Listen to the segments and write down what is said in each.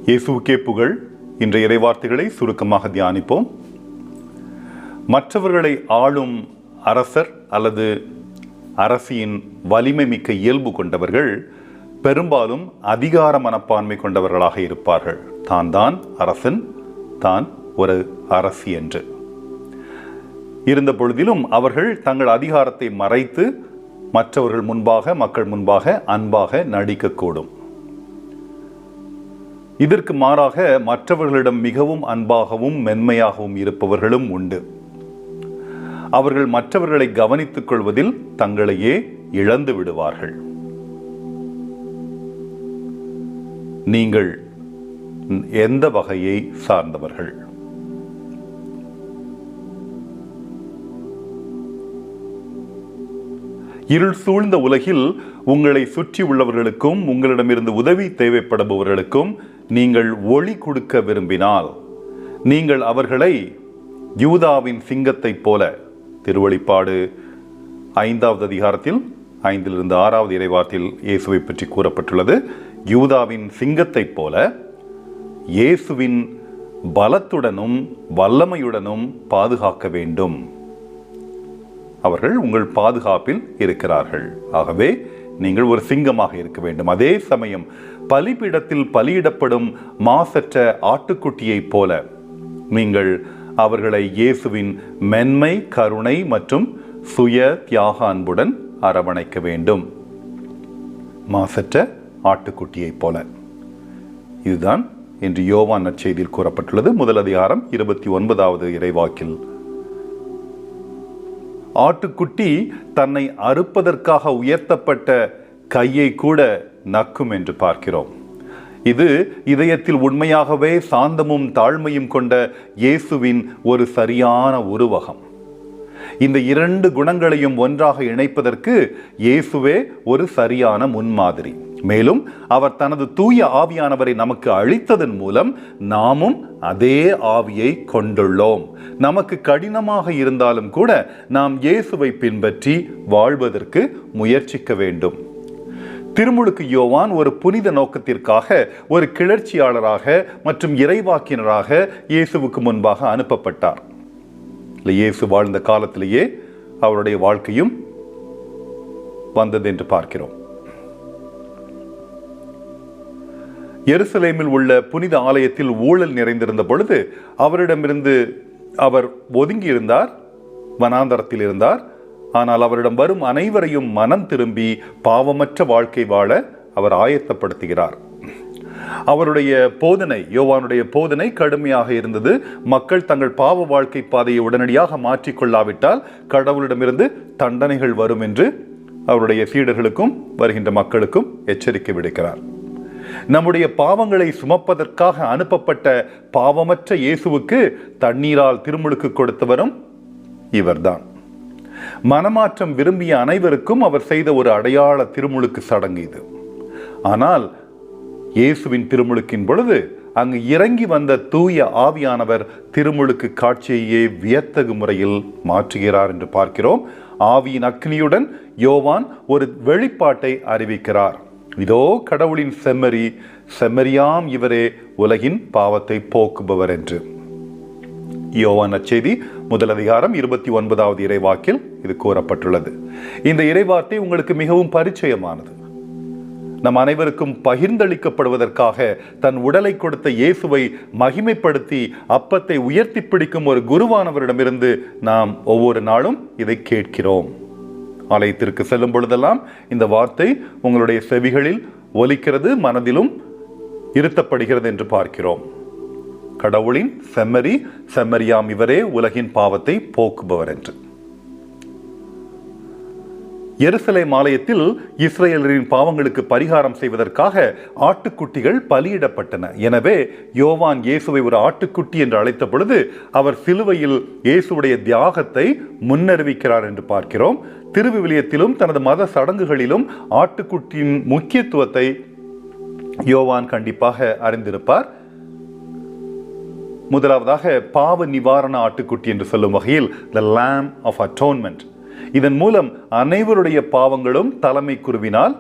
இயேசுவுக்கே புகழ். இன்றைய இறைவார்த்தைகளை சுருக்கமாக தியானிப்போம். மற்றவர்களை ஆளும் அரசர் அல்லது அரசியின் வலிமை மிக்க இயல்பு கொண்டவர்கள் பெரும்பாலும் அதிகார மனப்பான்மை கொண்டவர்களாக இருப்பார்கள். தான் அரசன், தான் ஒரு அரசி என்று இருந்த பொழுதிலும் அவர்கள் தங்கள் அதிகாரத்தை மறைத்து மற்றவர்கள் முன்பாக, மக்கள் முன்பாக அன்பாக நடிக்கக்கூடும். இதற்கு மாறாக மற்றவர்களிடம் மிகவும் அன்பாகவும் மென்மையாகவும் இருப்பவர்களும் உண்டு. அவர்கள் மற்றவர்களை கவனித்துக் கொள்வதில் தங்களையே இழந்து விடுவார்கள். நீங்கள் எந்த வகையை சார்ந்தவர்கள்? இருள் சூழ்ந்த உலகில் உங்களை சுற்றி உள்ளவர்களுக்கும் உங்களிடமிருந்து உதவி தேவைப்படுபவர்களுக்கும் நீங்கள் ஒளி கொடுக்க விரும்பினால் நீங்கள் அவர்களை யூதாவின் சிங்கத்தைப் போல, திருவெளிப்பாடு 5வது அதிகாரத்தில் 5லிருந்து 6வது இறைவார்த்தையில் இயேசுவை பற்றி கூறப்பட்டுள்ளது. யூதாவின் சிங்கத்தைப் போல இயேசுவின் பலத்துடனும் வல்லமையுடனும் பாதுகாக்க வேண்டும். அவர்கள் உங்கள் பாதுகாப்பில் இருக்கிறார்கள். ஆகவே நீங்கள் ஒரு சிங்கமாக இருக்க வேண்டும். அதே சமயம் பலிபீடத்தில் பலியிடப்படும் மாசற்ற ஆட்டுக்குட்டியைப் போல நீங்கள் அவர்களை இயேசுவின் மென்மை, கருணை மற்றும் சுய தியாக அன்புடன் அரவணைக்க வேண்டும். மாசற்ற ஆட்டுக்குட்டியைப் போல. இதுதான் இன்று யோவான் நற்செய்தியில் கூறப்பட்டுள்ளது. 1 அதிகாரம் 29வது இறைவாக்கில் ஆட்டுக்குட்டி தன்னை அறுப்பதற்காக உயர்த்தப்பட்ட கையை கூட நக்கும் என்று பார்க்கிறோம். இது இதயத்தில் உண்மையாகவே சாந்தமும் தாழ்மையும் கொண்ட இயேசுவின் ஒரு சரியான உருவகம். இந்த 2 குணங்களையும் ஒன்றாக இணைப்பதற்கு இயேசுவே ஒரு சரியான முன்மாதிரி. மேலும் அவர் தனது தூய ஆவியானவரை நமக்கு அளித்ததன் மூலம் நாமும் அதே ஆவியை கொண்டுள்ளோம். நமக்கு கடினமாக இருந்தாலும் கூட நாம் இயேசுவை பின்பற்றி வாழ்வதற்கு முயற்சிக்க வேண்டும். திருமுழுக்கு யோவான் ஒரு புனித நோக்கத்திற்காக ஒரு கிளர்ச்சியாளராக மற்றும் இறைவாக்கினராக இயேசுவுக்கு முன்பாக அனுப்பப்பட்டார். இயேசு வாழ்ந்த காலத்திலேயே அவருடைய வாழ்க்கையும் வந்தது என்று பார்க்கிறோம். எருசலேமில் உள்ள புனித ஆலயத்தில் ஊழல் நிறைந்திருந்த பொழுது அவரிடமிருந்து அவர் ஒதுங்கியிருந்தார், வனாந்தரத்தில் இருந்தார். ஆனால் அவரிடம் வரும் அனைவரையும் மனம் திரும்பி பாவமற்ற வாழ்க்கை வாழ அவர் ஆயத்தப்படுத்துகிறார். அவருடைய போதனை, யோவானுடைய போதனை கடுமையாக இருந்தது. மக்கள் தங்கள் பாவ வாழ்க்கை பாதையை உடனடியாக மாற்றிக்கொள்ளாவிட்டால் கடவுளிடமிருந்து தண்டனைகள் வரும் என்று அவருடைய சீடர்களுக்கும் வருகின்ற மக்களுக்கும் எச்சரிக்கை விடுக்கிறார். நம்முடைய பாவங்களை சுமப்பதற்காக அனுப்பப்பட்ட பாவமற்ற இயேசுவுக்கு தண்ணீரால் திருமுழுக்கு கொடுத்தவரும் இவர்தான். மனமாற்றம் விரும்பிய அனைவருக்கும் அவர் செய்த ஒரு அடையாள திருமுழுக்கு சடங்கு இது. ஆனால் இயேசுவின் திருமுழுக்கின் பொழுது அங்கு இறங்கி வந்த தூய ஆவியானவர் திருமுழுக்கு காட்சியையே வியத்தகு முறையில் மாற்றுகிறார் என்று பார்க்கிறோம். ஆவியின் அக்னியுடன் யோவான் ஒரு வெளிப்பாட்டை அறிவிக்கிறார். இதோ கடவுளின் செம்மறி, செம்மறியாம் இவரே உலகின் பாவத்தை போக்குபவர் என்று. யோவான் நற்செய்தி 1 அதிகாரம் 29வது இறைவாக்கில் இது கூறப்பட்டுள்ளது. இந்த இறைவார்த்தை உங்களுக்கு மிகவும் பரிச்சயமானது. நம் அனைவருக்கும் பகிர்ந்தளிக்கப்படுவதற்காக தன் உடலை கொடுத்த இயேசுவை மகிமைப்படுத்தி அப்பத்தை உயர்த்தி பிடிக்கும் ஒரு குருவானவரிடமிருந்து நாம் ஒவ்வொரு நாளும் இதை கேட்கிறோம். ஆலயத்திற்கு செல்லும் பொழுதெல்லாம் இந்த வார்த்தை உங்களுடைய செவிகளில் ஒலிக்கிறது, மனதிலும் இருத்தப்படுகிறது என்று பார்க்கிறோம். கடவுளின் செம்மறி, செம்மறியாம் இவரே உலகின் பாவத்தை போக்குபவர் என்று. எருசலேம் ஆலயத்தில் இஸ்ரேலரின் பாவங்களுக்கு பரிகாரம் செய்வதற்காக ஆட்டுக்குட்டிகள் பலியிடப்பட்டன. எனவே யோவான் இயேசுவை ஒரு ஆட்டுக்குட்டி என்று அழைத்த பொழுது அவர் சிலுவையில் இயேசுடைய தியாகத்தை முன்னறிவிக்கிறார் என்று பார்க்கிறோம். திருவிவிலியத்திலும் தனது மத சடங்குகளிலும் ஆட்டுக்குட்டியின் முக்கியத்துவத்தை யோவான் கண்டிப்பாக அறிந்திருப்பார். முதலாவதாக பாவ நிவாரண ஆட்டுக்குட்டி என்று சொல்லும் வகையில் த lamb of atonement. இதன் மூலம் அனைவருடைய பாவங்களும் தலைமை குருவினால்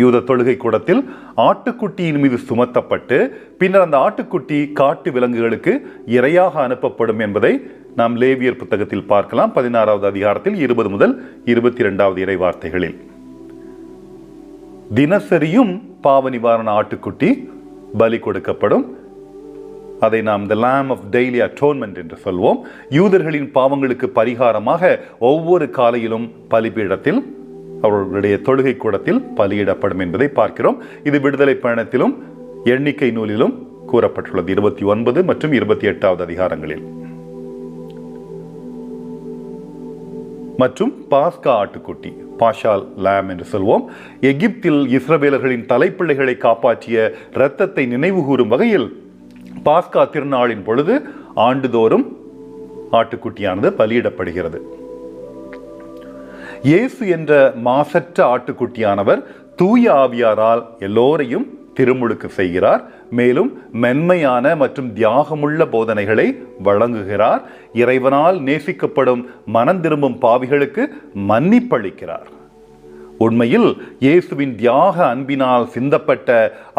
யூத தொழுகை கூடத்தில் ஆட்டுக்குட்டியின் மீது சுமத்தப்பட்டு பின்னர் அந்த ஆட்டுக்குட்டி காட்டு விலங்குகளுக்கு இரையாக அனுப்பப்படும் என்பதை நாம் லேவியர் புத்தகத்தில் பார்க்கலாம். 16வது அதிகாரத்தில் 20 முதல் 22வது இறை வார்த்தைகளில். தினசரியும் பாவ நிவாரண ஆட்டுக்குட்டி பலி கொடுக்கப்படும். அதை நாம் தி lamb of daily atonement என்று சொல்வோம். யூதர்களின் பாவங்களுக்கு பரிகாரமாக ஒவ்வொரு காலையிலும் பலிபீடத்தில் அவர்களுடைய தொழுகை கூடத்தில் பலியிடப்படும் என்பதை பார்க்கிறோம். இது விடுதலை பயணத்திலும் எண்ணிக்கை நூலிலும் கூறப்பட்டுள்ளது 29 மற்றும் 28வது அதிகாரங்களில். மற்றும் பாஸ்கா ஆட்டுக்குட்டி, பாஷால் லாம் என்று சொல்வோம். எகிப்தில் இஸ்ரவேலர்களின் தலைப்பிள்ளைகளை காப்பாற்றிய இரத்தத்தை நினைவு கூறும் வகையில் பாஸ்கா திருநாளின் பொழுது ஆண்டுதோறும் ஆட்டுக்குட்டியானது பலியிடப்படுகிறது. இயேசு என்ற மாசற்ற ஆட்டுக்குட்டியானவர் தூய ஆவியாரால் எல்லோரையும் திருமுழுக்கு செய்கிறார். மேலும் மென்மையான மற்றும் தியாகமுள்ள போதனைகளை வழங்குகிறார். இறைவனால் நேசிக்கப்படும் மனம் திரும்பும் பாவிகளுக்கு மன்னிப்பளிக்கிறார். உண்மையில் இயேசுவின் தியாக அன்பினால் சிந்தப்பட்ட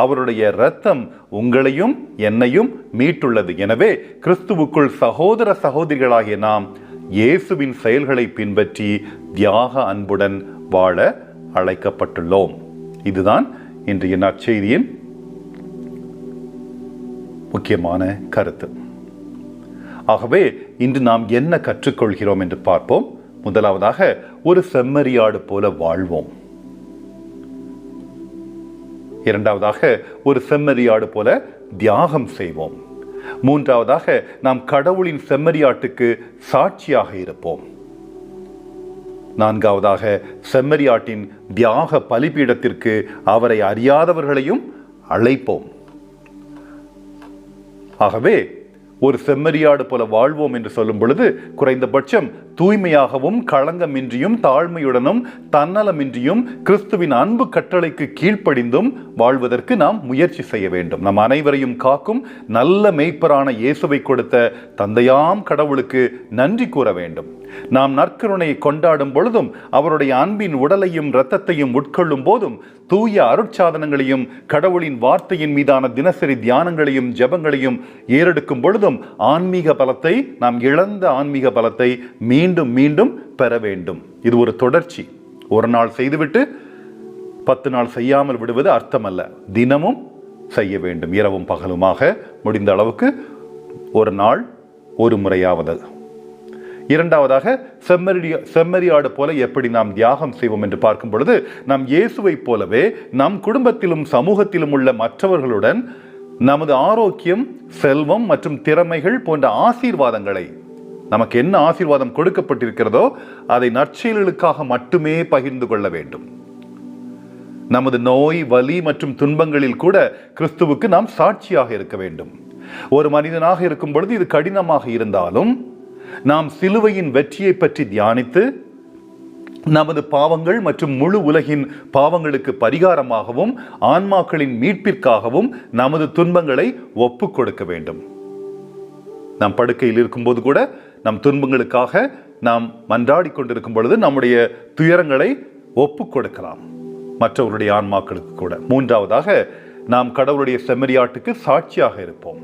அவருடைய இரத்தம் உங்களையும் என்னையும் மீட்டுள்ளது. எனவே கிறிஸ்துவுக்குள் சகோதர சகோதரிகளாகிய நாம் இயேசுவின் செயல்களை பின்பற்றி தியாக அன்புடன் வாழ அழைக்கப்பட்டுள்ளோம். இதுதான் இன்றைய நற்செய்தியின் முக்கியமான கருத்து. ஆகவே இன்று நாம் என்ன கற்றுக்கொள்கிறோம் என்று பார்ப்போம். முதலாவதாக, ஒரு செம்மறியாடு போல வாழ்வோம். இரண்டாவதாக, ஒரு செம்மறியாடு போல தியாகம் செய்வோம். மூன்றாவதாக, நாம் கடவுளின் செம்மறியாட்டுக்கு சாட்சியாக இருப்போம். நான்காவதாக, செம்மறியாட்டின் தியாக பலிபீடத்திற்கு அவரை அறியாதவர்களையும் அழைப்போம். ஆகவே ஒரு செம்மறியாடு போல வாழ்வோம் என்று சொல்லும் பொழுது குறைந்தபட்சம் தூய்மையாகவும் களங்கமின்றியும் தாழ்மையுடனும் தன்னலமின்றியும் கிறிஸ்துவின் அன்பு கட்டளைக்கு கீழ்ப்படிந்தும் வாழ்வதற்கு நாம் முயற்சி செய்ய வேண்டும். நம் அனைவரையும் காக்கும் நல்ல மேய்ப்பரான இயேசுவை கொடுத்த தந்தையாம் கடவுளுக்கு நன்றி கூற வேண்டும். நாம் நற்கருணையை கொண்டாடும் பொழுதும் அவருடைய அன்பின் உடலையும் இரத்தத்தையும் உட்கொள்ளும் போதும் தூய அருட்சாதனங்களையும் கடவுளின் வார்த்தையின் மீதான தினசரி தியானங்களையும் ஜெபங்களையும் ஏறெடுக்கும் பொழுதும் ஆன்மீக பலத்தை, நாம் இழந்த ஆன்மீக பலத்தை மீண்டும் மீண்டும் பெற வேண்டும். இது ஒரு தொடர்ச்சி. ஒரு நாள் செய்துவிட்டு 10 நாள் செய்யாமல் விடுவது அர்த்தமல்ல. தினமும் செய்ய வேண்டும், இரவும் பகலுமாக, முடிந்த அளவுக்கு ஒரு நாள் ஒரு முறையாவது. இரண்டாவதாக, செம்மறியாடு போல எப்படி நாம் தியாகம் செய்வோம் என்று பார்க்கும் பொழுது, நாம் இயேசுவை போலவே நம் குடும்பத்திலும் சமூகத்திலும் உள்ள மற்றவர்களுடன் நமது ஆரோக்கியம், செல்வம் மற்றும் திறமைகள் போன்ற ஆசீர்வாதங்களை, நமக்கு என்ன ஆசீர்வாதம் கொடுக்கப்பட்டிருக்கிறதோ அதை நற்செயல்களுக்காக மட்டுமே பகிர்ந்து கொள்ள வேண்டும். நமது நோய், வலி மற்றும் துன்பங்களில் கூட கிறிஸ்துவுக்கு நாம் சாட்சியாக இருக்க வேண்டும். ஒரு மனிதனாக இருக்கும் பொழுது இது கடினமாக இருந்தாலும் நாம் சிலுவையின் வெற்றியை பற்றி தியானித்து நமது பாவங்கள் மற்றும் முழு உலகின் பாவங்களுக்கு பரிகாரமாகவும் ஆன்மாக்களின் மீட்பிற்காகவும் நமது துன்பங்களை ஒப்புக் கொடுக்க வேண்டும். நாம் படுக்கையில் இருக்கும்போது கூட நம் துன்பங்களுக்காக நாம் மன்றாடி கொண்டிருக்கும் பொழுது நம்முடைய துயரங்களை ஒப்புக் கொடுக்கலாம் மற்றவருடைய ஆன்மாக்களுக்கு கூட. மூன்றாவதாக, நாம் கடவுளுடைய செம்மறியாட்டுக்கு சாட்சியாக இருப்போம்.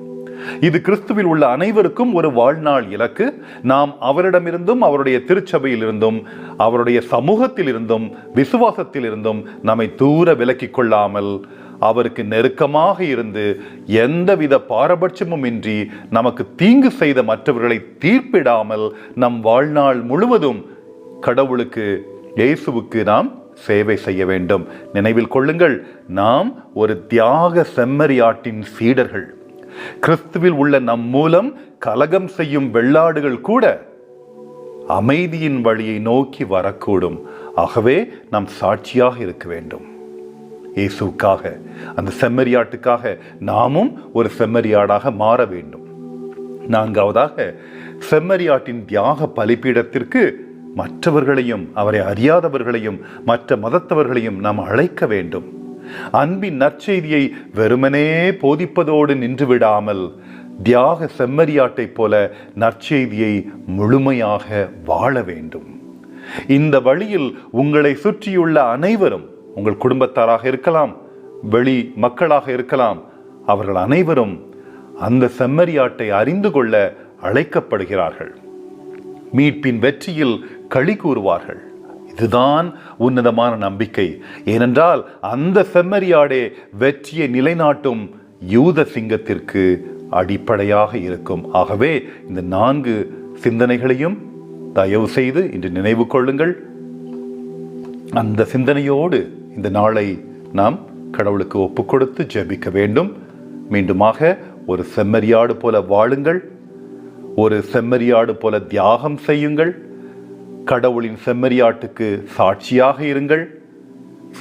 இது கிறிஸ்துவில் உள்ள அனைவருக்கும் ஒரு வாழ்நாள் இலக்கு. நாம் அவரிடமிருந்தும் அவருடைய திருச்சபையிலிருந்தும் அவருடைய சமூகத்தில் இருந்தும் விசுவாசத்தில் இருந்தும் நம்மை தூர விலக்கிக் கொள்ளாமல் அவருக்கு நெருக்கமாக இருந்து எந்தவித பாரபட்சமும் இன்றி நமக்கு தீங்கு செய்த மற்றவர்களை தீர்ப்பிடாமல் நம் வாழ்நாள் முழுவதும் கடவுளுக்கு, இயேசுவுக்கு நாம் சேவை செய்ய வேண்டும். நினைவில் கொள்ளுங்கள், நாம் ஒரு தியாக செம்மறியாட்டின் சீடர்கள். கிறிஸ்துவில் உள்ள நம் மூலம் கலகம் செய்யும் வெள்ளாடுகள் கூட அமைதியின் வழியை நோக்கி வரக்கூடும். ஆகவே நாம் சாட்சியாக இருக்க வேண்டும். இயேசுக்காக, அந்த செம்மறியாட்டுக்காக நாமும் ஒரு செம்மறியாடாக மாற வேண்டும். நான்காவதாக, செம்மறியாட்டின் தியாக பலிபீடத்திற்கு மற்றவர்களையும், அவரை அறியாதவர்களையும் மற்ற மதத்தவர்களையும் நாம் அழைக்க வேண்டும். அன்பின் நற்செய்தியை வெறுமனே போதிப்பதோடு நின்று விடாமல் தியாக செம்மறியாட்டை போல நற்செய்தியை முழுமையாக வாழ வேண்டும். இந்த வழியில் உங்களை சுற்றியுள்ள அனைவரும் உங்கள் குடும்பத்தாராக இருக்கலாம், வெளி மக்களாக இருக்கலாம், அவர்கள் அனைவரும் அந்த செம்மறியாட்டை அறிந்து கொள்ள அழைக்கப்படுகிறார்கள். மீட்பின் வெற்றியில் களி கூறுவார்கள். இதுதான் உன்னதமான நம்பிக்கை. ஏனென்றால் அந்த செம்மறியாடே வெற்றியை நிலைநாட்டும் யூத சிங்கத்திற்கு அடிப்படையாக இருக்கும். ஆகவே இந்த 4 சிந்தனைகளையும் தயவு செய்து இன்று நினைவு கொள்ளுங்கள். அந்த சிந்தனையோடு இந்த நாளை நாம் கடவுளுக்கு ஒப்பு கொடுத்து ஜெபிக்க வேண்டும். மீண்டுமாக ஒரு செம்மறியாடு போல வாழுங்கள், ஒரு செம்மறியாடு போல தியாகம் செய்யுங்கள், கடவுளின் செம்மறியாட்டுக்கு சாட்சியாக இருங்கள்.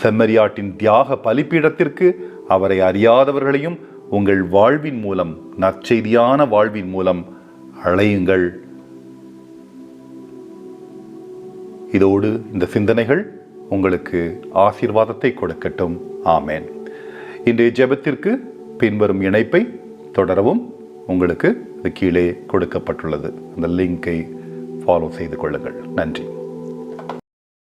செம்மறியாட்டின் தியாக பலிப்பீடத்திற்கு அவரை அறியாதவர்களையும் உங்கள் வாழ்வின் மூலம், நற்செய்தியான வாழ்வின் மூலம் அழையுங்கள். இதோடு இந்த சிந்தனைகள் உங்களுக்கு ஆசீர்வாதத்தை கொடுக்கட்டும். ஆமேன். இன்றைய ஜெபத்திற்கு பின்வரும் இணைப்பை தொடரவும் உங்களுக்கு கீழே கொடுக்கப்பட்டுள்ளது. அந்த லிங்கை ஃபாலோ செய்து கொள்ளுங்கள். நன்றி.